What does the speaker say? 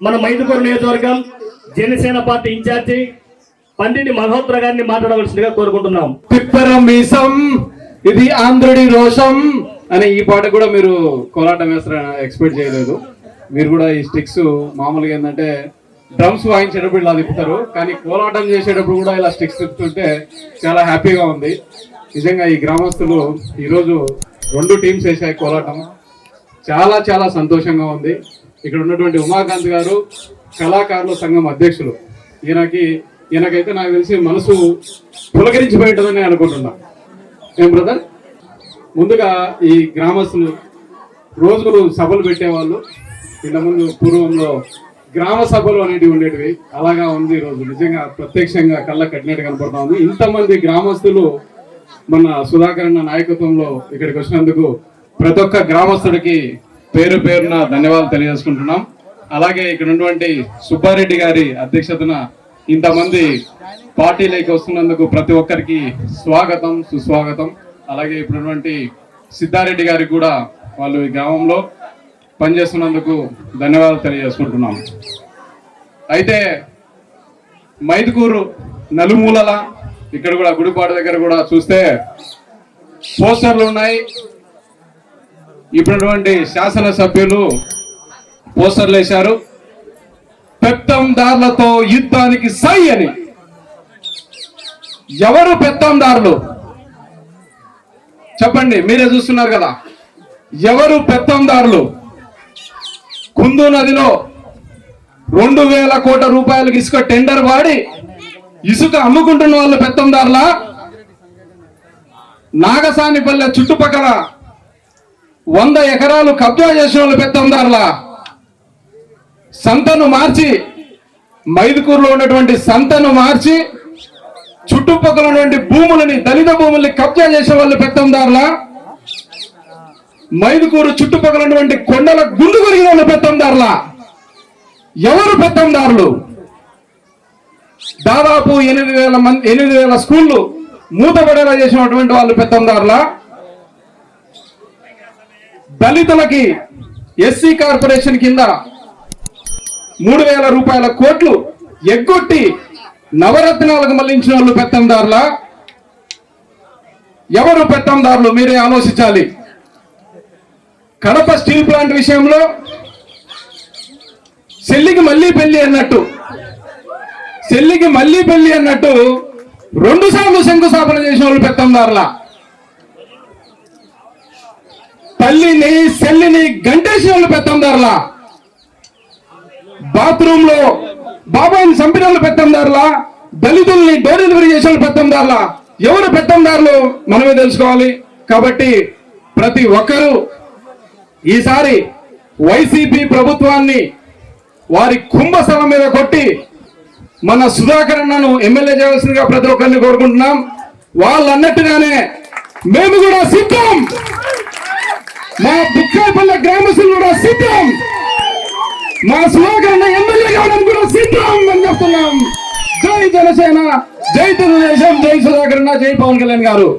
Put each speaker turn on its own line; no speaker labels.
మన మైదుకూరు నియోజకవర్గం Janasena party incharge పండిని Malhotra గారిని మాట్లాడవలసిందిగా కోరుకుంటున్నాం.
పిప్పరం మీసం ఇది ఆంధ్రుడి రోషం అనే ఈ పాట కూడా మీరు కోలాటం వేస్తారని ఎక్స్పెక్ట్ చేయలేదు. మీరు కూడా ఈ స్టిక్స్ మామూలుగా ఏంటంటే డ్రమ్స్ వాయించేటప్పుడు ఇలా తిప్పుతారు, కానీ కోలాటం చేసేటప్పుడు కూడా ఇలా స్టిక్స్ తిప్పుతుంటే చాలా హ్యాపీగా ఉంది. నిజంగా ఈ గ్రామస్తులు ఈరోజు 2 టీమ్స్ వేసాయి కోలాటం, చాలా చాలా సంతోషంగా ఉంది. ఇక్కడ ఉన్నటువంటి ఉమాకాంత్ గారు కళాకారుల సంఘం అధ్యక్షులు. ఈయనకైతే నాకు తెలిసి మనసు పులకరించిపోయింటుందని అనుకుంటున్నా. ఏం బ్రదర్? ముందుగా ఈ గ్రామస్తులు రోజు సభలు పెట్టేవాళ్ళు. ఇంతకుముందు పూర్వంలో గ్రామ సభలు అనేటివి ఉండేటివి, అలాగా ఉంది ఈరోజు. నిజంగా ప్రత్యక్షంగా కళ్ళ కట్టినట్టు కనపడతా ఉంది. ఇంతమంది గ్రామస్తులు మన సుధాకర్ అన్న నాయకత్వంలో ఇక్కడికి వచ్చినందుకు ప్రతి ఒక్క గ్రామస్తుడికి పేరు పేరున ధన్యవాదాలు తెలియజేసుకుంటున్నాం. అలాగే ఇక్కడ ఉన్నటువంటి సుబ్బారెడ్డి గారి అధ్యక్షతన ఇంతమంది పార్టీలోకి వస్తున్నందుకు ప్రతి ఒక్కరికి స్వాగతం సుస్వాగతం. అలాగే ఇప్పుడున్నటువంటి సిద్ధారెడ్డి గారికి కూడా వాళ్ళు ఈ గ్రామంలో పనిచేస్తున్నందుకు ధన్యవాదాలు తెలియజేసుకుంటున్నాం. అయితే మైదుకూరు నలుమూలల ఇక్కడ కూడా గుడిపాడు దగ్గర కూడా చూస్తే పోస్టర్లు ఉన్నాయి. ఇప్పుడున్నటువంటి శాసనసభ్యులు పోస్టర్లు వేశారు, పెత్తందారులతో యుద్ధానికి సై అని. ఎవరు పెత్తందారులు చెప్పండి, మీరే చూస్తున్నారు కదా. ఎవరు పెత్తందారులు? కుందు నదిలో 2000 కోట్ల రూపాయలకు ఇసుక టెండర్ వాడి ఇసుక అమ్ముకుంటున్న వాళ్ళు పెత్తందారులా? నాగసానిపల్లె చుట్టుపక్కల 100 ఎకరాలు కబ్జా చేసిన వాళ్ళు పెత్తందారులా? సంతను మార్చి, మైదుకూరులో ఉన్నటువంటి సంతను మార్చి చుట్టుపక్కల ఉన్నటువంటి భూములని, దళిత భూముల్ని కబ్జా చేసే వాళ్ళు పెత్తందారులా? మైదుకూరు చుట్టుపక్కల ఉన్నటువంటి కొండల గుండు కొరిగిన వాళ్ళు పెత్తందారులా? ఎవరు పెత్తందారులు? దాదాపు 8,000 స్కూళ్లు మూతపడేలా చేసినటువంటి వాళ్ళు పెత్తందారులా? దళితులకి ఎస్సీ కార్పొరేషన్ కింద 3,000 రూపాయల కోట్లు ఎగ్గొట్టి నవరత్నాలకు మళ్లించిన వాళ్ళు పెత్తందారులా? ఎవరు పెత్తందారులు? మీరే ఆలోచించాలి. కడప స్టీల్ ప్లాంట్ విషయంలో చెల్లికి మళ్ళీ పెళ్లి అన్నట్టు 2 సార్లు శంకుస్థాపన చేసిన వాళ్ళు పెత్తందారులా? తల్లిని చెల్లిని గంటేసిన వాళ్ళు పెత్తందారులా? బాత్రూమ్ లో బాబాయిని చంపిన వాళ్ళు పెత్తందారులా? దళితుల్ని డోర్ డెలివరీ చేసిన వాళ్ళు పెత్తందారులా? ఎవరు పెత్తందారులు మనమే తెలుసుకోవాలి. కాబట్టి ప్రతి ఒక్కరూ ఈసారి వైసీపీ ప్రభుత్వాన్ని వారి కుంభస్థలం మీద కొట్టి మన సుధాకర్ అన్నను ఎమ్మెల్యే చేయవలసిందిగా ప్రతి ఒక్కరిని కోరుకుంటున్నాం. వాళ్ళన్నట్టుగానే మేము కూడా సిద్ధం, మా బుక్కాయపల్లె గ్రామస్తులు కూడా సిద్ధం, మా సుధాకర్ అన్న ఎమ్మెల్యే కావడం కూడా సిద్ధం అని చెప్తున్నాం. జై జనసేన, జై తెలుగుదేశం, జై సుధాకర్ అన్న, జై పవన్ కళ్యాణ్ గారు.